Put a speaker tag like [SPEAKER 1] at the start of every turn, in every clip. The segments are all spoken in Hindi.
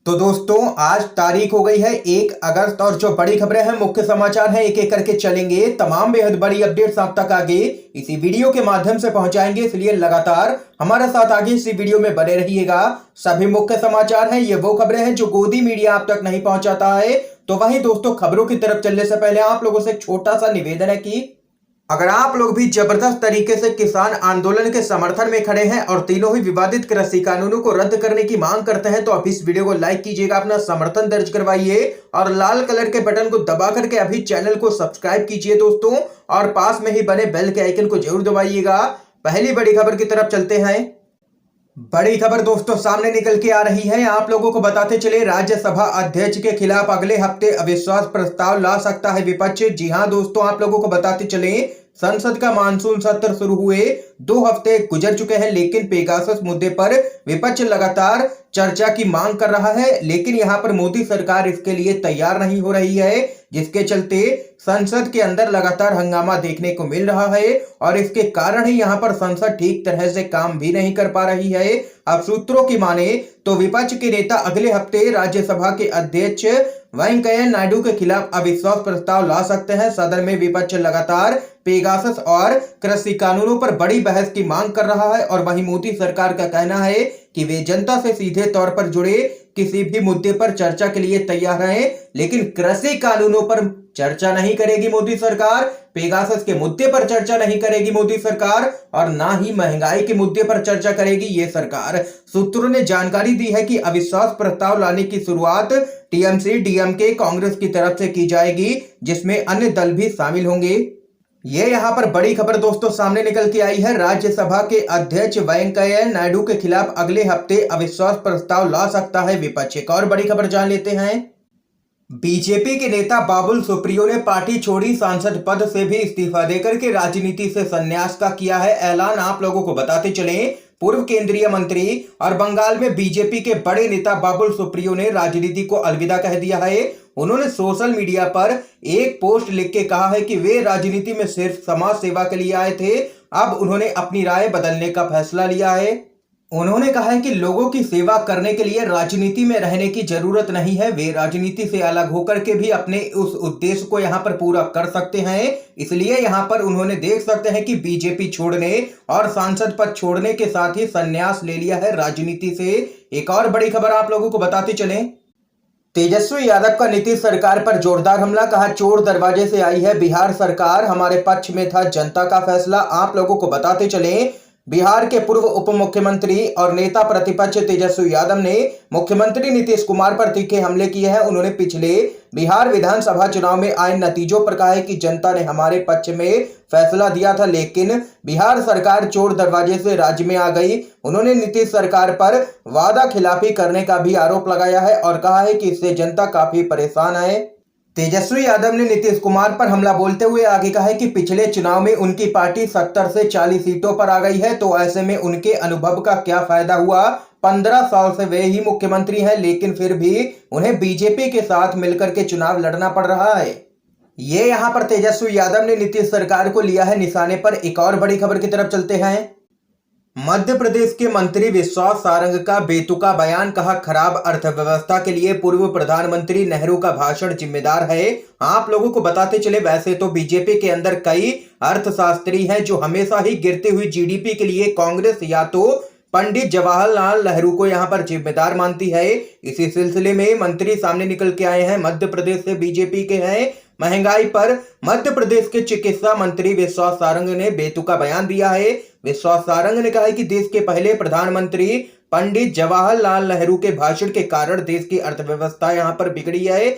[SPEAKER 1] तो दोस्तों आज तारीख हो गई है 1 अगस्त और जो बड़ी खबरें हैं, मुख्य समाचार हैं, एक एक करके चलेंगे। तमाम बेहद बड़ी अपडेट्स आप तक आगे इसी वीडियो के माध्यम से पहुंचाएंगे, इसलिए लगातार हमारे साथ आगे इसी वीडियो में बने रहिएगा। सभी मुख्य समाचार हैं, ये वो खबरें हैं जो गोदी मीडिया आप तक नहीं पहुंचाता है। तो वहीं दोस्तों, खबरों की तरफ चलने से पहले आप लोगों से एक छोटा सा निवेदन है कि अगर आप लोग भी जबरदस्त तरीके से किसान आंदोलन के समर्थन में खड़े हैं और तीनों ही विवादित कृषि कानूनों को रद्द करने की मांग करते हैं, तो आप इस वीडियो को लाइक कीजिएगा, अपना समर्थन दर्ज करवाइए और लाल कलर के बटन को दबा करके अभी चैनल को सब्सक्राइब कीजिए दोस्तों, और पास में ही बने बेल के आइकन को जरूर दबाइएगा। पहली बड़ी खबर की तरफ चलते हैं। बड़ी खबर दोस्तों सामने निकल के आ रही है। आप लोगों को बताते चले, राज्यसभा अध्यक्ष के खिलाफ अगले हफ्ते अविश्वास प्रस्ताव ला सकता है विपक्ष। जी हां दोस्तों, आप लोगों को बताते चले, संसद का मानसून सत्र शुरू हुए 2 हफ्ते गुजर चुके हैं, लेकिन पेगासस मुद्दे पर विपक्ष लगातार चर्चा की मांग कर रहा है, लेकिन यहां पर मोदी सरकार इसके लिए तैयार नहीं हो रही है, जिसके चलते संसद के अंदर लगातार हंगामा देखने को मिल रहा है और इसके कारण ही यहां पर संसद ठीक तरह से काम भी नहीं कर पा रही है। अब सूत्रों की माने तो विपक्ष के नेता अगले हफ्ते राज्यसभा के अध्यक्ष वेंकैया नायडू के खिलाफ अविश्वास प्रस्ताव ला सकते हैं। सदन में विपक्ष लगातार पेगासस और कृषि कानूनों पर बड़ी बहस की मांग कर रहा है और वहीं मोदी सरकार का कहना है कि वे जनता से सीधे तौर पर जुड़े किसी भी मुद्दे पर चर्चा के लिए तैयार हैं, लेकिन कृषि कानूनों पर चर्चा नहीं करेगी मोदी सरकार, पेगासस के मुद्दे पर चर्चा नहीं करेगी मोदी सरकार और ना ही महंगाई के मुद्दे पर चर्चा करेगी ये सरकार। सूत्रों ने जानकारी दी है कि अविश्वास प्रस्ताव लाने की शुरुआत टीएमसी, डीएमके, कांग्रेस की तरफ से की जाएगी, जिसमें अन्य दल भी शामिल होंगे। ये यहां पर बड़ी खबर दोस्तों सामने निकल के आई है। राज्यसभा के अध्यक्ष वेंकैया नायडू के खिलाफ अगले हफ्ते अविश्वास प्रस्ताव ला सकता है विपक्ष। एक और बड़ी खबर जान लेते हैं। बीजेपी के नेता बाबुल सुप्रियो ने पार्टी छोड़ी, सांसद पद से भी इस्तीफा देकर के राजनीति से संन्यास का किया है ऐलान। आप लोगों को बताते चले, पूर्व केंद्रीय मंत्री और बंगाल में बीजेपी के बड़े नेता बाबुल सुप्रियो ने राजनीति को अलविदा कह दिया है। उन्होंने सोशल मीडिया पर एक पोस्ट लिख के कहा है कि वे राजनीति में सिर्फ समाज सेवा के लिए आए थे, अब उन्होंने अपनी राय बदलने का फैसला लिया है। उन्होंने कहा है कि लोगों की सेवा करने के लिए राजनीति में रहने की जरूरत नहीं है, वे राजनीति से अलग होकर के भी अपने उस उद्देश्य को यहाँ पर पूरा कर सकते हैं। इसलिए यहाँ पर उन्होंने देख सकते हैं कि बीजेपी छोड़ने और सांसद पद छोड़ने के साथ ही संन्यास ले लिया है राजनीति से। एक और बड़ी खबर आप लोगों को बताते चलें। तेजस्वी यादव का नीतीश सरकार पर जोरदार हमला, कहा चोर दरवाजे से आई है बिहार सरकार, हमारे पक्ष में था जनता का फैसला। आप लोगों को बताते चले, बिहार के पूर्व उप मुख्यमंत्री और नेता प्रतिपक्ष तेजस्वी यादव ने मुख्यमंत्री नीतीश कुमार पर तीखे हमले किए हैं। उन्होंने पिछले बिहार विधानसभा चुनाव में आए नतीजों पर कहा है कि जनता ने हमारे पक्ष में फैसला दिया था, लेकिन बिहार सरकार चोर दरवाजे से राज्य में आ गई। उन्होंने नीतीश सरकार पर वादा खिलाफी करने का भी आरोप लगाया है और कहा है कि इससे जनता काफी परेशान है। तेजस्वी यादव ने नीतीश कुमार पर हमला बोलते हुए आगे कहा है कि पिछले चुनाव में उनकी पार्टी 70 से 40 सीटों पर आ गई है, तो ऐसे में उनके अनुभव का क्या फायदा हुआ। 15 साल से वे ही मुख्यमंत्री हैं, लेकिन फिर भी उन्हें बीजेपी के साथ मिलकर के चुनाव लड़ना पड़ रहा है। ये यहाँ पर तेजस्वी यादव ने नीतीश सरकार को लिया है निशाने पर। एक और बड़ी खबर की तरफ चलते हैं। मध्य प्रदेश के मंत्री विश्वास सारंग का बेतुका बयान, कहा खराब अर्थव्यवस्था के लिए पूर्व प्रधानमंत्री नेहरू का भाषण जिम्मेदार है। आप लोगों को बताते चले, वैसे तो बीजेपी के अंदर कई अर्थशास्त्री हैं जो हमेशा ही गिरती हुई जीडीपी के लिए कांग्रेस या तो पंडित जवाहरलाल नेहरू को यहां पर जिम्मेदार मानती है। इसी सिलसिले में मंत्री सामने निकल के आए हैं, मध्य प्रदेश से बीजेपी के हैं। महंगाई पर मध्य प्रदेश के चिकित्सा मंत्री विश्वास सारंग ने बेतुका बयान दिया है। विश्वास सारंग ने कहा है कि देश के पहले प्रधानमंत्री पंडित जवाहरलाल नेहरू के भाषण के कारण देश की अर्थव्यवस्था यहां पर बिगड़ी है।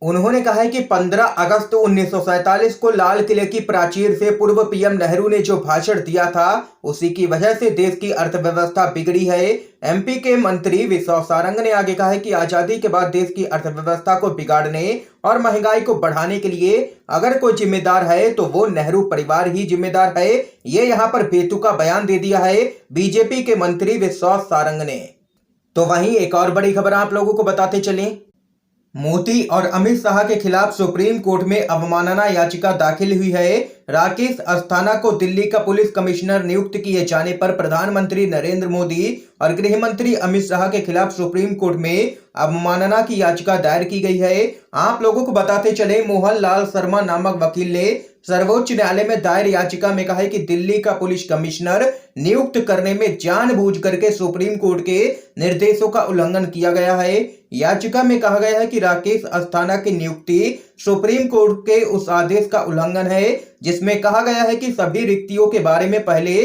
[SPEAKER 1] उन्होंने कहा है कि 15 अगस्त 1947 को लाल किले की प्राचीर से पूर्व पीएम नेहरू ने जो भाषण दिया था, उसी की वजह से देश की अर्थव्यवस्था बिगड़ी है। एमपी के मंत्री विश्वास सारंग ने आगे कहा है कि आजादी के बाद देश की अर्थव्यवस्था को बिगाड़ने और महंगाई को बढ़ाने के लिए अगर कोई जिम्मेदार है तो वो नेहरू परिवार ही जिम्मेदार है। ये यहाँ पर बेतुका बयान दे दिया है बीजेपी के मंत्री विश्वास सारंग ने। तो वहीं एक और बड़ी खबर आप लोगों को बताते चलें। मोदी और अमित शाह के खिलाफ सुप्रीम कोर्ट में अवमानना याचिका दाखिल हुई है। राकेश अस्थाना को दिल्ली का पुलिस कमिश्नर नियुक्त किए जाने पर प्रधानमंत्री नरेंद्र मोदी और गृह मंत्री अमित शाह के खिलाफ सुप्रीम कोर्ट में अवमानना की याचिका दायर की गई है। आप लोगों को बताते चले, मोहन लाल शर्मा नामक वकील ने सर्वोच्च न्यायालय में दायर याचिका में कहा है कि दिल्ली का पुलिस कमिश्नर नियुक्त करने में जानबूझ करके सुप्रीम कोर्ट के निर्देशों का उल्लंघन किया गया है। याचिका में कहा गया है कि राकेश अस्थाना की नियुक्ति सुप्रीम कोर्ट के उस आदेश का उल्लंघन है जिसमें कहा गया है कि सभी रिक्तियों के बारे में पहले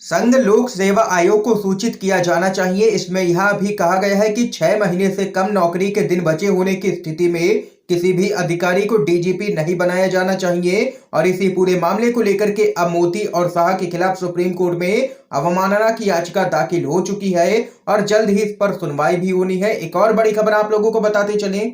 [SPEAKER 1] संघ लोक सेवा आयोग को सूचित किया जाना चाहिए। इसमें यह भी कहा गया है कि 6 महीने से कम नौकरी के दिन बचे होने की स्थिति में किसी भी अधिकारी को डीजीपी नहीं बनाया जाना चाहिए। और इसी पूरे मामले को लेकर के अब मोदी और शाह के खिलाफ सुप्रीम कोर्ट में अवमानना की याचिका दाखिल हो चुकी है और जल्द ही इस पर सुनवाई भी होनी है। एक और बड़ी खबर आप लोगों को बताते चले,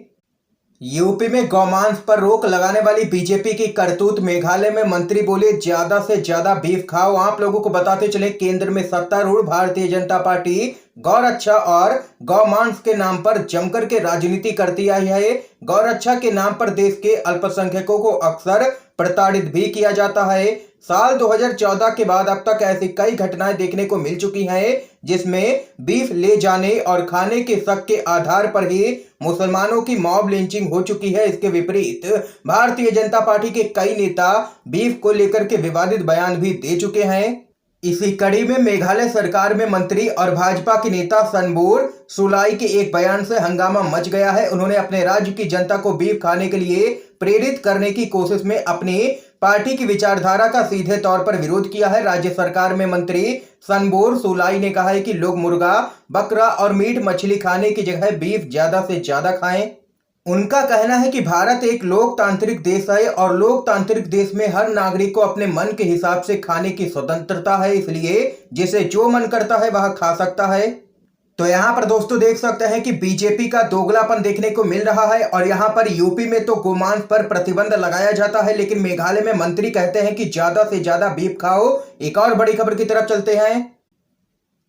[SPEAKER 1] यूपी में गौमांस पर रोक लगाने वाली बीजेपी की करतूत। मेघालय में मंत्री बोले ज्यादा से ज्यादा बीफ खाओ। आप लोगों को बताते चले, केंद्र में सत्तारूढ़ भारतीय जनता पार्टी गौरक्षा और गौमांस के नाम पर जमकर के राजनीति करती आई है। गौरक्षा के नाम पर देश के अल्पसंख्यकों को अक्सर प्रताड़ित भी किया जाता है। साल 2014 के बाद अब तक ऐसी कई घटनाएं देखने को मिल चुकी हैं जिसमें बीफ ले जाने और खाने के शक के आधार पर ही मुसलमानों की मॉब लिंचिंग हो चुकी है। इसके विपरीत भारतीय जनता पार्टी के कई नेता बीफ को लेकर के विवादित बयान भी दे चुके हैं। इसी कड़ी में मेघालय सरकार में मंत्री और भाजपा के नेता सनबोर सुलाई के एक बयान से हंगामा मच गया है। उन्होंने अपने राज्य की जनता को बीफ खाने के लिए प्रेरित करने की कोशिश में अपनी पार्टी की विचारधारा का सीधे तौर पर विरोध किया है। राज्य सरकार में मंत्री सनबोर सुलाई ने कहा है कि लोग मुर्गा, बकरा और मीट मछली खाने की जगह बीफ ज्यादा से ज्यादा खाएं। उनका कहना है कि भारत एक लोकतांत्रिक देश है और लोकतांत्रिक देश में हर नागरिक को अपने मन के हिसाब से खाने की स्वतंत्रता है, इसलिए जिसे जो मन करता है वह खा सकता है। तो यहाँ पर दोस्तों देख सकते हैं कि बीजेपी का दोगलापन देखने को मिल रहा है और यहाँ पर यूपी में तो गोमांस पर प्रतिबंध लगाया जाता है, लेकिन मेघालय में मंत्री कहते हैं कि ज्यादा से ज्यादा बीफ खाओ। एक और बड़ी खबर की तरफ चलते हैं।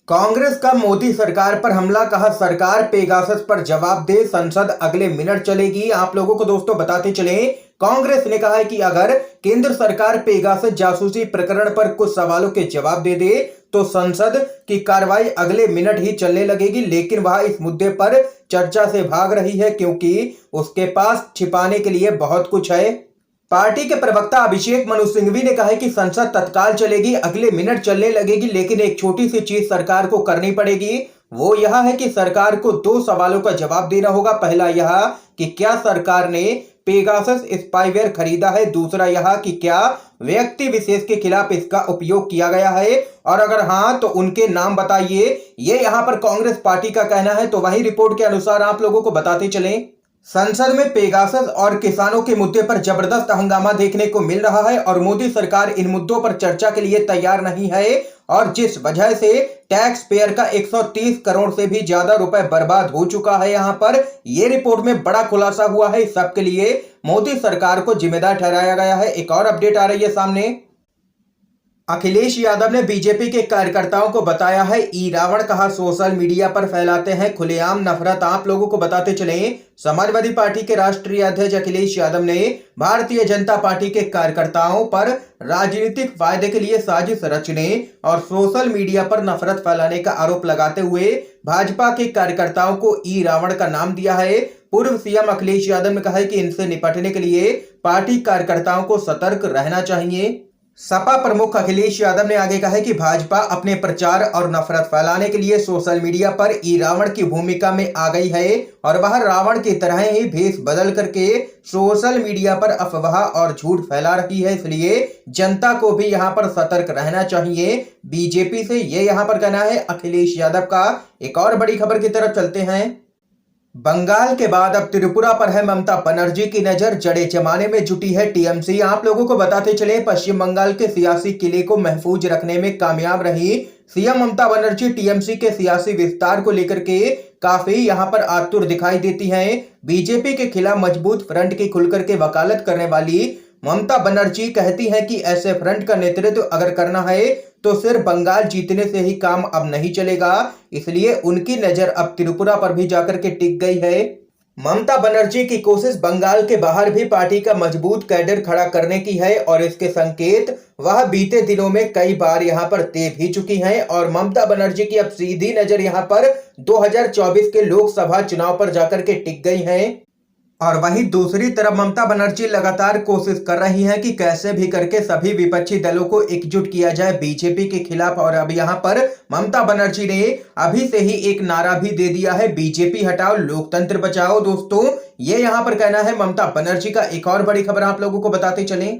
[SPEAKER 1] कांग्रेस का मोदी सरकार पर हमला, कहा सरकार पेगासस पर जवाब दे, संसद अगले मिनट चलेगी। आप लोगों को दोस्तों बताते चले, कांग्रेस ने कहा है कि अगर केंद्र सरकार पेगासस जासूसी प्रकरण पर कुछ सवालों के जवाब दे दे तो संसद की कार्रवाई अगले मिनट ही चलने लगेगी। लेकिन वह इस मुद्दे पर चर्चा से भाग रही है क्योंकि उसके पास छिपाने के लिए बहुत कुछ है। पार्टी के प्रवक्ता अभिषेक मनु सिंघवी ने कहा है कि संसद तत्काल चलेगी, अगले मिनट चलने लगेगी, लेकिन एक छोटी सी चीज सरकार को करनी पड़ेगी। वो यह है कि सरकार को 2 सवालों का जवाब देना होगा। पहला यह कि क्या सरकार ने पेगासस स्पाईवेयर खरीदा है, दूसरा यह कि क्या व्यक्ति विशेष के खिलाफ इसका उपयोग किया गया है और अगर हां तो उनके नाम बताइए। ये यहां पर कांग्रेस पार्टी का कहना है। तो वही रिपोर्ट के अनुसार आप लोगों को बताते चलें, संसद में पेगासस और किसानों के मुद्दे पर जबरदस्त हंगामा देखने को मिल रहा है और मोदी सरकार इन मुद्दों पर चर्चा के लिए तैयार नहीं है और जिस वजह से टैक्स पेयर का 130 करोड़ से भी ज्यादा रुपए बर्बाद हो चुका है। यहाँ पर ये रिपोर्ट में बड़ा खुलासा हुआ है। इस सब के लिए मोदी सरकार को जिम्मेदार ठहराया गया है। एक और अपडेट आ रही है सामने। अखिलेश यादव ने बीजेपी के कार्यकर्ताओं को बताया है ई रावण, कहा सोशल मीडिया पर फैलाते हैं खुलेआम नफरत। आप लोगों को बताते चले, समाजवादी पार्टी के राष्ट्रीय अध्यक्ष अखिलेश यादव ने भारतीय जनता पार्टी के कार्यकर्ताओं पर राजनीतिक फायदे के लिए साजिश रचने और सोशल मीडिया पर नफरत फैलाने का आरोप लगाते हुए भाजपा के कार्यकर्ताओं को ई रावण का नाम दिया है। पूर्व सीएम अखिलेश यादव ने कहा है कि इनसे निपटने के लिए पार्टी कार्यकर्ताओं को सतर्क रहना चाहिए। सपा प्रमुख अखिलेश यादव ने आगे कहा है कि भाजपा अपने प्रचार और नफरत फैलाने के लिए सोशल मीडिया पर ई रावण की भूमिका में आ गई है और वह रावण की तरह ही भेष बदल करके सोशल मीडिया पर अफवाह और झूठ फैला रही है, इसलिए जनता को भी यहां पर सतर्क रहना चाहिए बीजेपी से। ये यहां पर कहना है अखिलेश यादव का। एक और बड़ी खबर की तरफ चलते हैं। बंगाल के बाद अब त्रिपुरा पर है ममता बनर्जी की नजर, जड़े जमाने में जुटी है टीएमसी। आप लोगों को बताते चले, पश्चिम बंगाल के सियासी किले को महफूज रखने में कामयाब रही सीएम ममता बनर्जी टीएमसी के सियासी विस्तार को लेकर के काफी यहां पर आतुर दिखाई देती हैं। बीजेपी के खिलाफ मजबूत फ्रंट की खुलकर के वकालत करने वाली ममता बनर्जी कहती हैं कि ऐसे फ्रंट का नेतृत्व अगर करना है तो सिर्फ बंगाल जीतने से ही काम अब नहीं चलेगा, इसलिए उनकी नजर अब त्रिपुरा पर भी जाकर के टिक गई है। ममता बनर्जी की कोशिश बंगाल के बाहर भी पार्टी का मजबूत कैडर खड़ा करने की है और इसके संकेत वह बीते दिनों में कई बार यहां पर दे भी चुकी हैं और ममता बनर्जी की अब सीधी नजर यहां पर 2024 के लोकसभा चुनाव पर जाकर के टिक गई हैं। और वहीं दूसरी तरफ ममता बनर्जी लगातार कोशिश कर रही हैं कि कैसे भी करके सभी विपक्षी दलों को एकजुट किया जाए बीजेपी के खिलाफ। और अब यहां पर ममता बनर्जी ने अभी से ही एक नारा भी दे दिया है, बीजेपी हटाओ लोकतंत्र बचाओ। दोस्तों ये यहां पर कहना है ममता बनर्जी का। एक और बड़ी खबर आप लोगों को बताते चलें,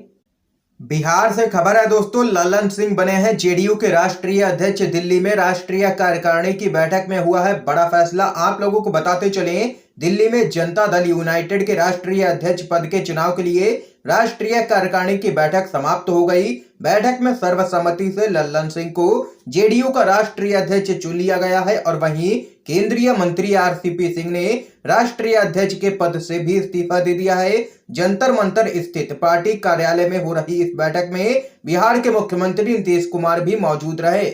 [SPEAKER 1] बिहार से खबर है दोस्तों, ललन सिंह बने हैं जेडीयू के राष्ट्रीय अध्यक्ष। दिल्ली में राष्ट्रीय कार्यकारिणी की बैठक में हुआ है बड़ा फैसला, आप लोगों को बताते चलें। दिल्ली में जनता दल यूनाइटेड के राष्ट्रीय अध्यक्ष पद के चुनाव के लिए राष्ट्रीय कार्यकारिणी की बैठक समाप्त हो गई। बैठक में सर्वसम्मति से ललन सिंह को जेडीयू का राष्ट्रीय अध्यक्ष चुन लिया गया है और वहीं केंद्रीय मंत्री आरसीपी सिंह ने राष्ट्रीय अध्यक्ष के पद से भी इस्तीफा दे दिया है। जंतर मंतर स्थित पार्टी कार्यालय में हो रही इस बैठक में बिहार के मुख्यमंत्री नीतीश कुमार भी मौजूद रहे।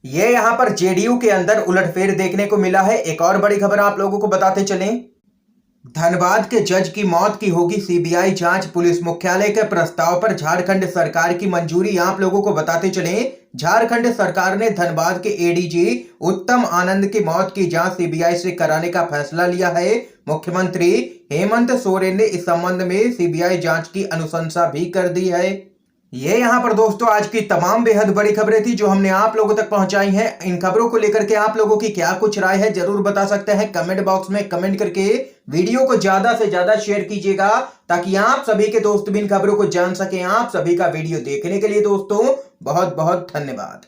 [SPEAKER 1] ये यहां पर जेडीयू के अंदर उलटफेर देखने को मिला है। एक और बड़ी खबर आप लोगों को बताते चलें, धनबाद के जज की मौत की होगी सीबीआई जांच, पुलिस मुख्यालय के प्रस्ताव पर झारखंड सरकार की मंजूरी। आप लोगों को बताते चलें, झारखंड सरकार ने धनबाद के एडीजी उत्तम आनंद की मौत की जांच सीबीआई से कराने का फैसला लिया है। मुख्यमंत्री हेमंत सोरेन ने इस संबंध में सीबीआई जांच की अनुशंसा भी कर दी है। ये यहाँ पर दोस्तों आज की तमाम बेहद बड़ी खबरें थी जो हमने आप लोगों तक पहुंचाई हैं। इन खबरों को लेकर के आप लोगों की क्या कुछ राय है जरूर बता सकते हैं कमेंट बॉक्स में कमेंट करके। वीडियो को ज्यादा से ज्यादा शेयर कीजिएगा ताकि आप सभी के दोस्त भी इन खबरों को जान सकें। आप सभी का वीडियो देखने के लिए दोस्तों बहुत बहुत धन्यवाद।